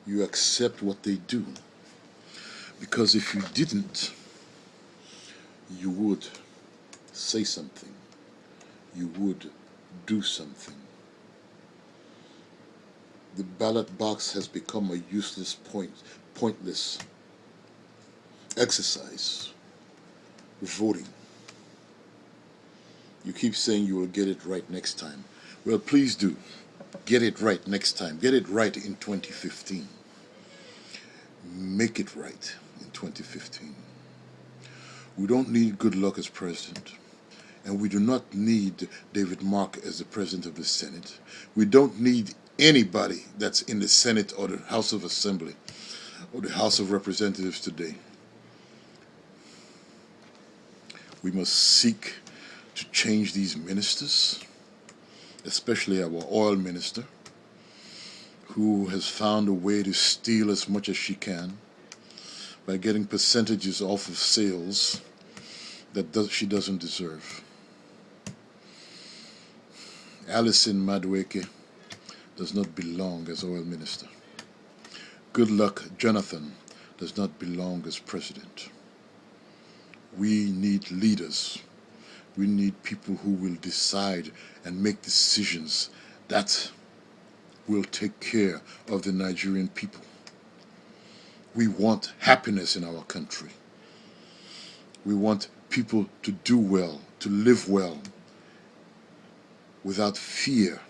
You accept what they do. Because if you didn't, you would say something. You would do something. The ballot box has become a useless, pointless exercise. Voting. You keep saying you will get it right next time. Well, please do. Get it right next time. Get it right in 2015. Make it right in 2015. We don't need good luck as president. And we do not need David Mark as the president of the Senate. We don't need anybody that's in the Senate or the House of Assembly or the House of Representatives today. We must seek to change these ministers, especially our oil minister, who has found a way to steal as much as she can by getting percentages off of sales that she doesn't deserve. Alison Madueke does not belong as oil minister. Goodluck Jonathan does not belong as president. We need leaders. We need people who will decide and make decisions that will take care of the Nigerian people. We want happiness in our country. We want people to do well, to live well, without fear,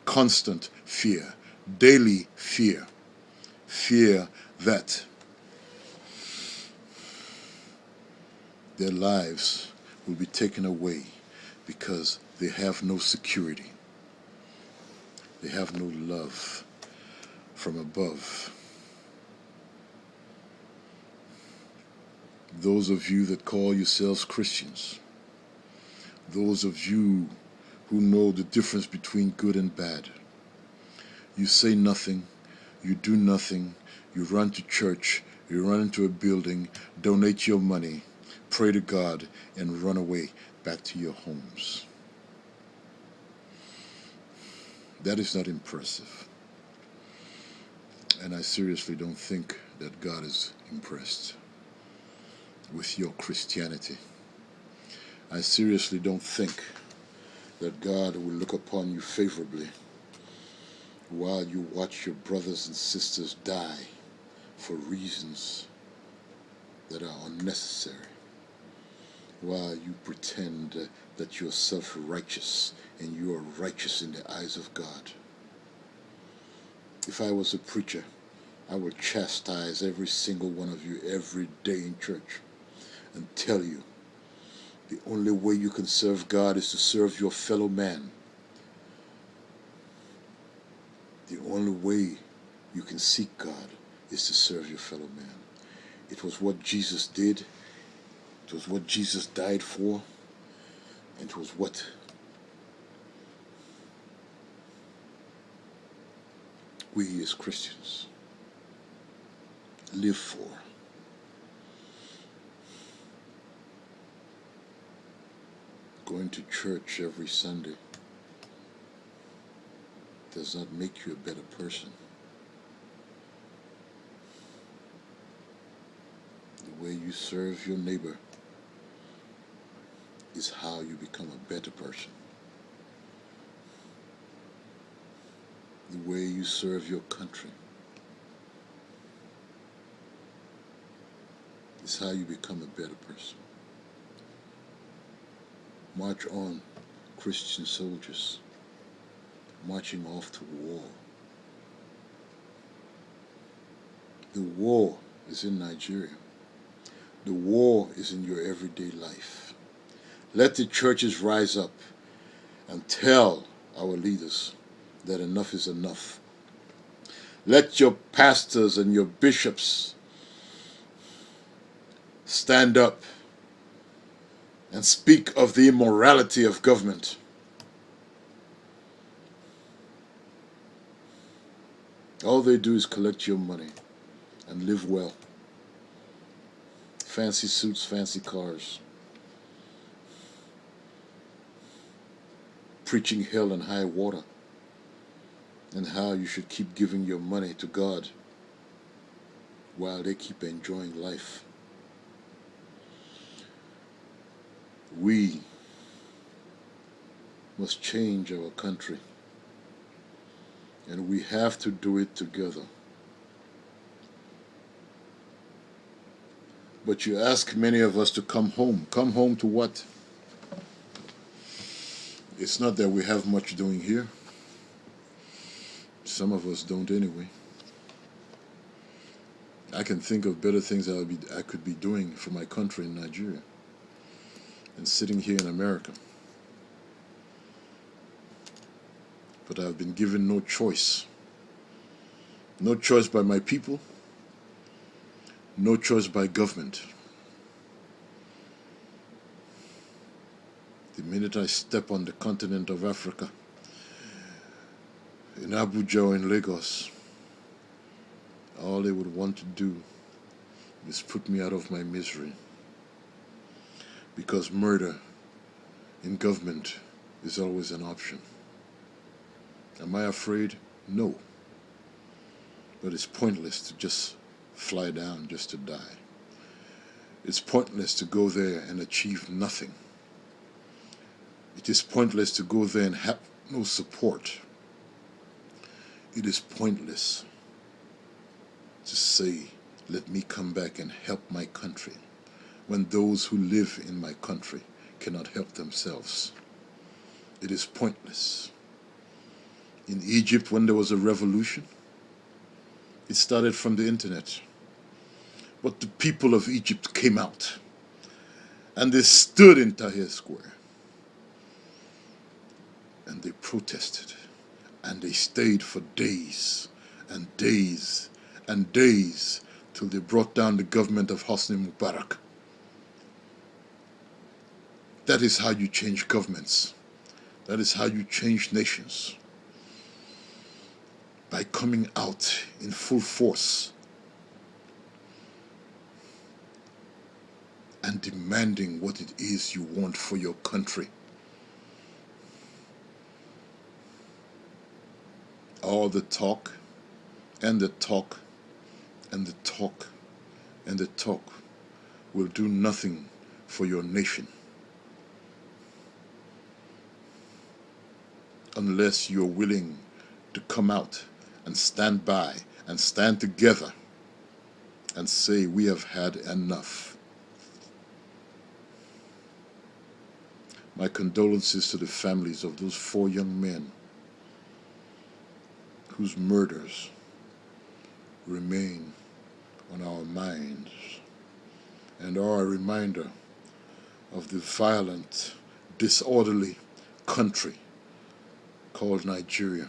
constant fear, daily fear, fear that their lives will be taken away because they have no security. They have no love from above. Those of you that call yourselves Christians, those of you who know the difference between good and bad, you say nothing, you do nothing, you run to church, you run into a building, donate your money, pray to God, and run away back to your homes. That is not impressive. And I seriously don't think that God is impressed with your Christianity. I seriously don't think that God will look upon you favorably while you watch your brothers and sisters die for reasons that are unnecessary, while you pretend that you're self-righteous and you are righteous in the eyes of God. If I was a preacher, I would chastise every single one of you every day in church and tell you the only way you can serve God is to serve your fellow man. The only way you can seek God is to serve your fellow man. It was what Jesus did. It was what Jesus died for. And it was what we as Christians live for. Going to church every Sunday does not make you a better person. The way you serve your neighbor is how you become a better person. The way you serve your country is how you become a better person. March on, Christian soldiers, marching off to war. The war is in Nigeria. The war is in your everyday life. Let the churches rise up and tell our leaders that enough is enough. Let your pastors and your bishops stand up and speak of the immorality of government. All they do is collect your money and live well. Fancy suits, fancy cars. Preaching hell and high water and how you should keep giving your money to God while they keep enjoying life. We must change our country, and we have to do it together. But you ask many of us to come home. Come home to what? It's not that we have much doing here. Some of us don't anyway. I can think of better things I could be doing for my country in Nigeria than sitting here in America. But I've been given no choice. No choice by my people. No choice by government. The minute I step on the continent of Africa, in Abuja or in Lagos, all they would want to do is put me out of my misery. Because murder in government is always an option. Am I afraid? No. But it's pointless to just fly down just to die. It's pointless to go there and achieve nothing. It is pointless to go there and have no support. It is pointless to say, let me come back and help my country, when those who live in my country cannot help themselves. It is pointless. In Egypt, when there was a revolution, it started from the internet. But the people of Egypt came out, and they stood in Tahrir Square, and they protested, and they stayed for days and days and days till they brought down the government of Hosni Mubarak. That is how you change governments. That is how you change nations. By coming out in full force and demanding what it is you want for your country. All the talk and the talk and the talk and the talk will do nothing for your nation unless you're willing to come out and stand by and stand together and say, we have had enough. My condolences to the families of those 4 young men whose murders remain on our minds and are a reminder of the violent, disorderly country called Nigeria.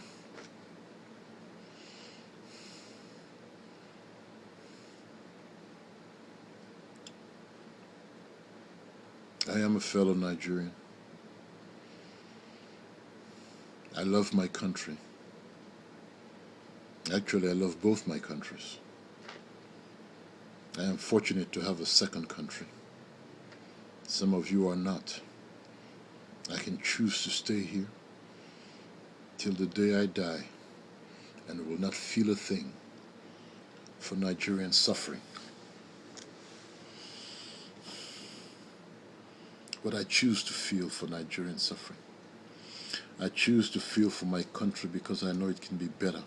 I am a fellow Nigerian. I love my country. Actually, I love both my countries. I am fortunate to have a second country. Some of you are not. I can choose to stay here till the day I die and will not feel a thing for Nigerian suffering. But I choose to feel for Nigerian suffering. I choose to feel for my country because I know it can be better.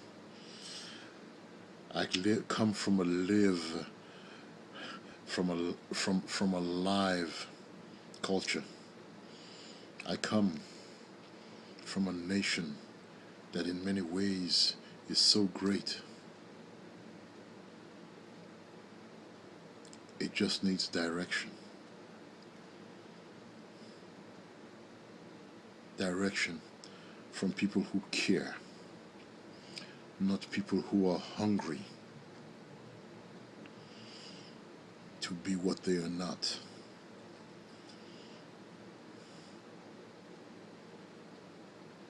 I come from a live culture. I come from a nation that in many ways is so great. It just needs direction. Direction from people who care, not people who are hungry to be what they are not.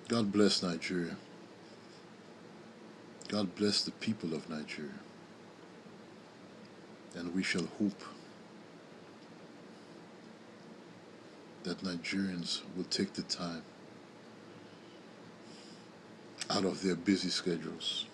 God bless Nigeria. God bless the people of Nigeria. And we shall hope that Nigerians will take the time out of their busy schedules